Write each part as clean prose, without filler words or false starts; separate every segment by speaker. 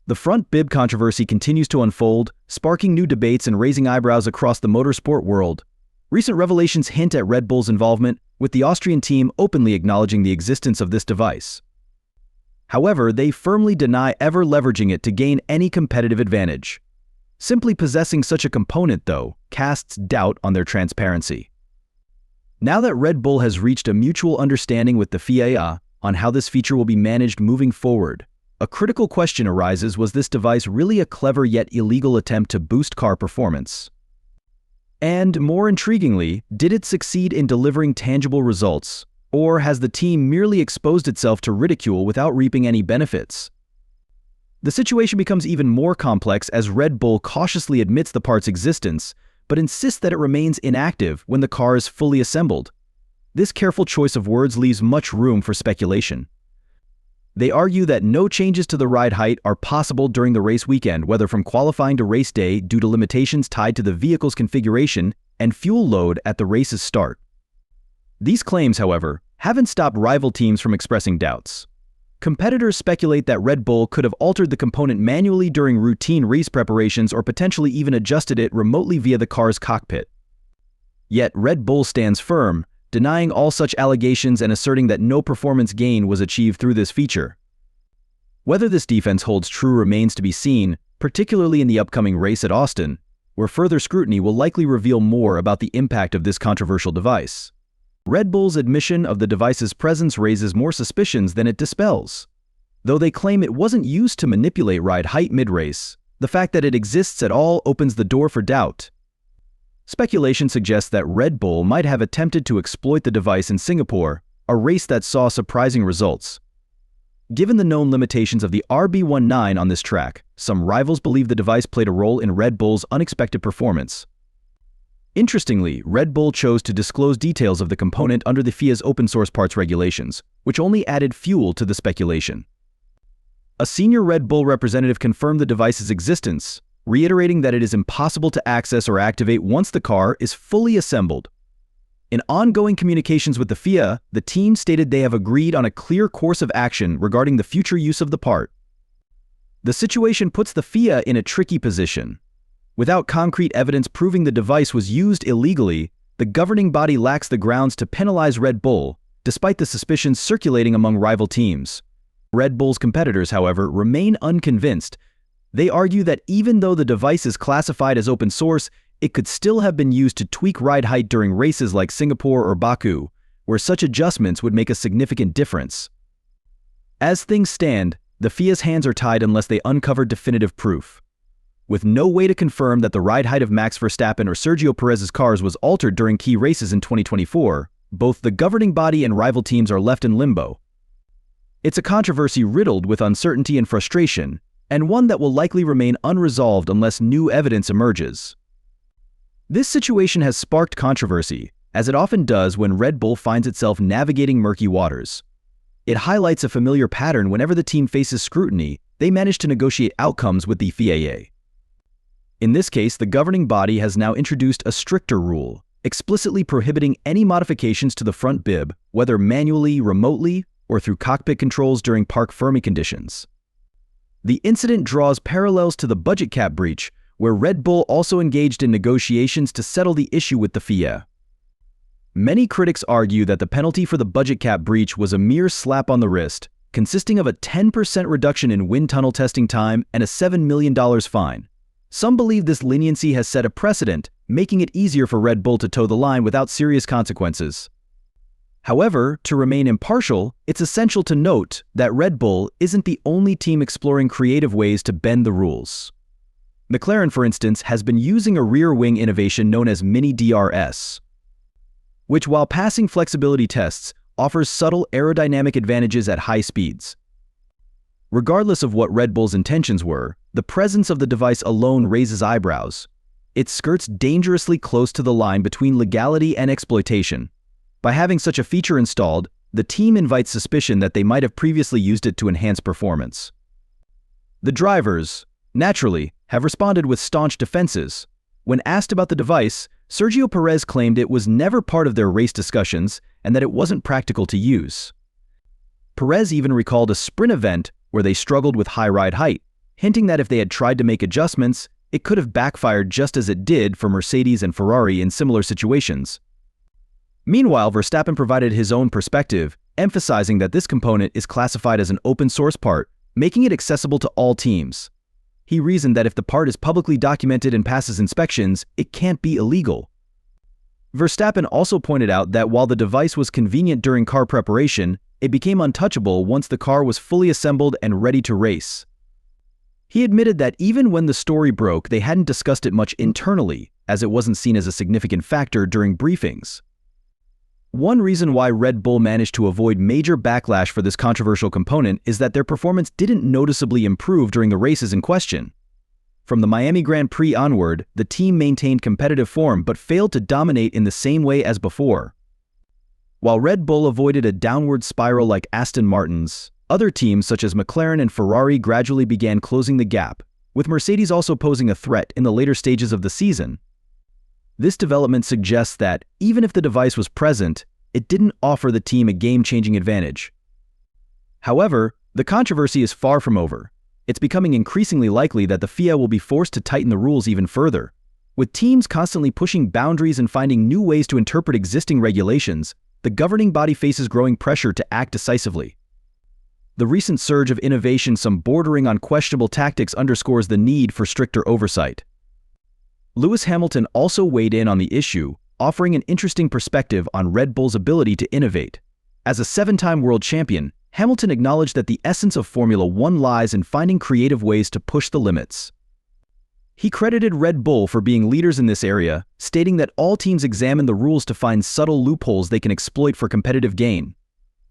Speaker 1: The front bib controversy continues to unfold, sparking new debates and raising eyebrows across the motorsport world. Recent revelations hint at Red Bull's involvement, with the Austrian team openly acknowledging the existence of this device. However, they firmly deny ever leveraging it to gain any competitive advantage. Simply possessing such a component, though, casts doubt on their transparency. Now that Red Bull has reached a mutual understanding with the FIA on how this feature will be managed moving forward, a critical question arises: was this device really a clever yet illegal attempt to boost car performance? And more intriguingly, did it succeed in delivering tangible results, or has the team merely exposed itself to ridicule without reaping any benefits? The situation becomes even more complex as Red Bull cautiously admits the part's existence, but insists that it remains inactive when the car is fully assembled. This careful choice of words leaves much room for speculation. They argue that no changes to the ride height are possible during the race weekend, whether from qualifying to race day, due to limitations tied to the vehicle's configuration and fuel load at the race's start. These claims, however, haven't stopped rival teams from expressing doubts. Competitors speculate that Red Bull could have altered the component manually during routine race preparations or potentially even adjusted it remotely via the car's cockpit. Yet Red Bull stands firm, denying all such allegations and asserting that no performance gain was achieved through this feature. Whether this defense holds true remains to be seen, particularly in the upcoming race at Austin, where further scrutiny will likely reveal more about the impact of this controversial device. Red Bull's admission of the device's presence raises more suspicions than it dispels. Though they claim it wasn't used to manipulate ride height mid-race, the fact that it exists at all opens the door for doubt. Speculation suggests that Red Bull might have attempted to exploit the device in Singapore, a race that saw surprising results. Given the known limitations of the RB19 on this track, some rivals believe the device played a role in Red Bull's unexpected performance. Interestingly, Red Bull chose to disclose details of the component under the FIA's open-source parts regulations, which only added fuel to the speculation. A senior Red Bull representative confirmed the device's existence, reiterating that it is impossible to access or activate once the car is fully assembled. In ongoing communications with the FIA, the team stated they have agreed on a clear course of action regarding the future use of the part. The situation puts the FIA in a tricky position. Without concrete evidence proving the device was used illegally, the governing body lacks the grounds to penalize Red Bull, despite the suspicions circulating among rival teams. Red Bull's competitors, however, remain unconvinced. They argue that even though the device is classified as open source, it could still have been used to tweak ride height during races like Singapore or Baku, where such adjustments would make a significant difference. As things stand, the FIA's hands are tied unless they uncover definitive proof. With no way to confirm that the ride height of Max Verstappen or Sergio Perez's cars was altered during key races in 2024, both the governing body and rival teams are left in limbo. It's a controversy riddled with uncertainty and frustration, and one that will likely remain unresolved unless new evidence emerges. This situation has sparked controversy, as it often does when Red Bull finds itself navigating murky waters. It highlights a familiar pattern: whenever the team faces scrutiny, they manage to negotiate outcomes with the FIA. In this case, the governing body has now introduced a stricter rule, explicitly prohibiting any modifications to the front bib, whether manually, remotely, or through cockpit controls during parc fermé conditions. The incident draws parallels to the budget cap breach, where Red Bull also engaged in negotiations to settle the issue with the FIA. Many critics argue that the penalty for the budget cap breach was a mere slap on the wrist, consisting of a 10% reduction in wind tunnel testing time and a $7 million fine. Some believe this leniency has set a precedent, making it easier for Red Bull to toe the line without serious consequences. However, to remain impartial, it's essential to note that Red Bull isn't the only team exploring creative ways to bend the rules. McLaren, for instance, has been using a rear-wing innovation known as Mini DRS, which, while passing flexibility tests, offers subtle aerodynamic advantages at high speeds. Regardless of what Red Bull's intentions were, the presence of the device alone raises eyebrows. It skirts dangerously close to the line between legality and exploitation. By having such a feature installed, the team invites suspicion that they might have previously used it to enhance performance. The drivers, naturally, have responded with staunch defenses. When asked about the device, Sergio Perez claimed it was never part of their race discussions and that it wasn't practical to use. Perez even recalled a sprint event where they struggled with high ride height, hinting that if they had tried to make adjustments, it could have backfired just as it did for Mercedes and Ferrari in similar situations. Meanwhile, Verstappen provided his own perspective, emphasizing that this component is classified as an open-source part, making it accessible to all teams. He reasoned that if the part is publicly documented and passes inspections, it can't be illegal. Verstappen also pointed out that while the device was convenient during car preparation, it became untouchable once the car was fully assembled and ready to race. He admitted that even when the story broke, they hadn't discussed it much internally, as it wasn't seen as a significant factor during briefings. One reason why Red Bull managed to avoid major backlash for this controversial component is that their performance didn't noticeably improve during the races in question. From the Miami Grand Prix onward, the team maintained competitive form but failed to dominate in the same way as before. While Red Bull avoided a downward spiral like Aston Martin's, other teams such as McLaren and Ferrari gradually began closing the gap, with Mercedes also posing a threat in the later stages of the season. This development suggests that, even if the device was present, it didn't offer the team a game-changing advantage. However, the controversy is far from over. It's becoming increasingly likely that the FIA will be forced to tighten the rules even further. With teams constantly pushing boundaries and finding new ways to interpret existing regulations, the governing body faces growing pressure to act decisively. The recent surge of innovation, some bordering on questionable tactics, underscores the need for stricter oversight. Lewis Hamilton also weighed in on the issue, offering an interesting perspective on Red Bull's ability to innovate. As a 7-time world champion, Hamilton acknowledged that the essence of Formula One lies in finding creative ways to push the limits. He credited Red Bull for being leaders in this area, stating that all teams examine the rules to find subtle loopholes they can exploit for competitive gain.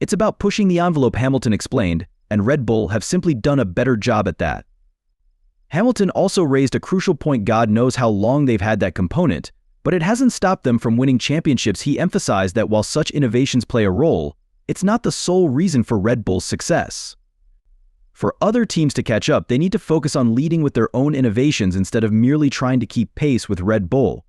Speaker 1: It's about pushing the envelope, Hamilton explained, and Red Bull have simply done a better job at that. Hamilton also raised a crucial point: God knows how long they've had that component, but it hasn't stopped them from winning championships. He emphasized that while such innovations play a role, it's not the sole reason for Red Bull's success. For other teams to catch up, they need to focus on leading with their own innovations instead of merely trying to keep pace with Red Bull.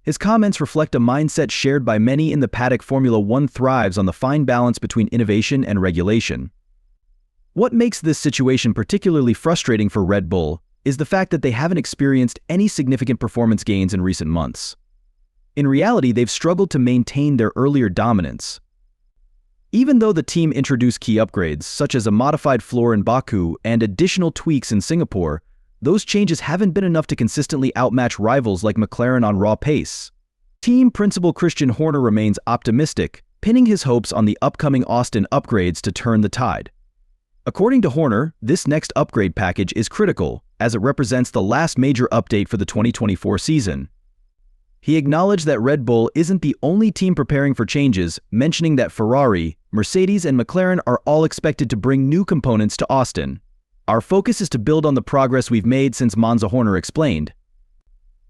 Speaker 1: His comments reflect a mindset shared by many in the paddock. Formula One thrives on the fine balance between innovation and regulation. What makes this situation particularly frustrating for Red Bull is the fact that they haven't experienced any significant performance gains in recent months. In reality, they've struggled to maintain their earlier dominance. Even though the team introduced key upgrades, such as a modified floor in Baku and additional tweaks in Singapore, those changes haven't been enough to consistently outmatch rivals like McLaren on raw pace. Team principal Christian Horner remains optimistic, pinning his hopes on the upcoming Austin upgrades to turn the tide. According to Horner, this next upgrade package is critical, as it represents the last major update for the 2024 season. He acknowledged that Red Bull isn't the only team preparing for changes, mentioning that Ferrari, Mercedes, and McLaren are all expected to bring new components to Austin. Our focus is to build on the progress we've made since Monza, Horner explained.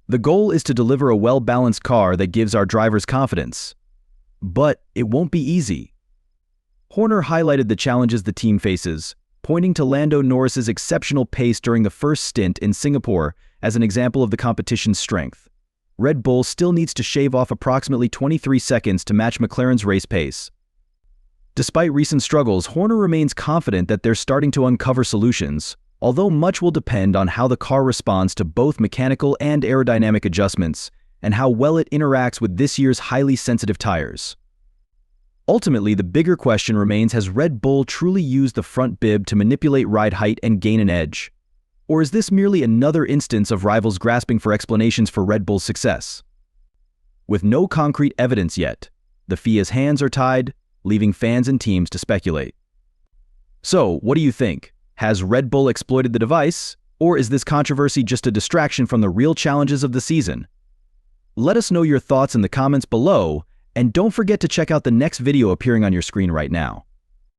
Speaker 1: The goal is to deliver a well-balanced car that gives our drivers confidence. But it won't be easy. Horner highlighted the challenges the team faces, pointing to Lando Norris's exceptional pace during the first stint in Singapore as an example of the competition's strength. Red Bull still needs to shave off approximately 23 seconds to match McLaren's race pace. Despite recent struggles, Horner remains confident that they're starting to uncover solutions, although much will depend on how the car responds to both mechanical and aerodynamic adjustments, and how well it interacts with this year's highly sensitive tires. Ultimately, the bigger question remains: has Red Bull truly used the front bib to manipulate ride height and gain an edge? Or is this merely another instance of rivals grasping for explanations for Red Bull's success? With no concrete evidence yet, the FIA's hands are tied, leaving fans and teams to speculate. So, what do you think? Has Red Bull exploited the device, or is this controversy just a distraction from the real challenges of the season? Let us know your thoughts in the comments below, and don't forget to check out the next video appearing on your screen right now.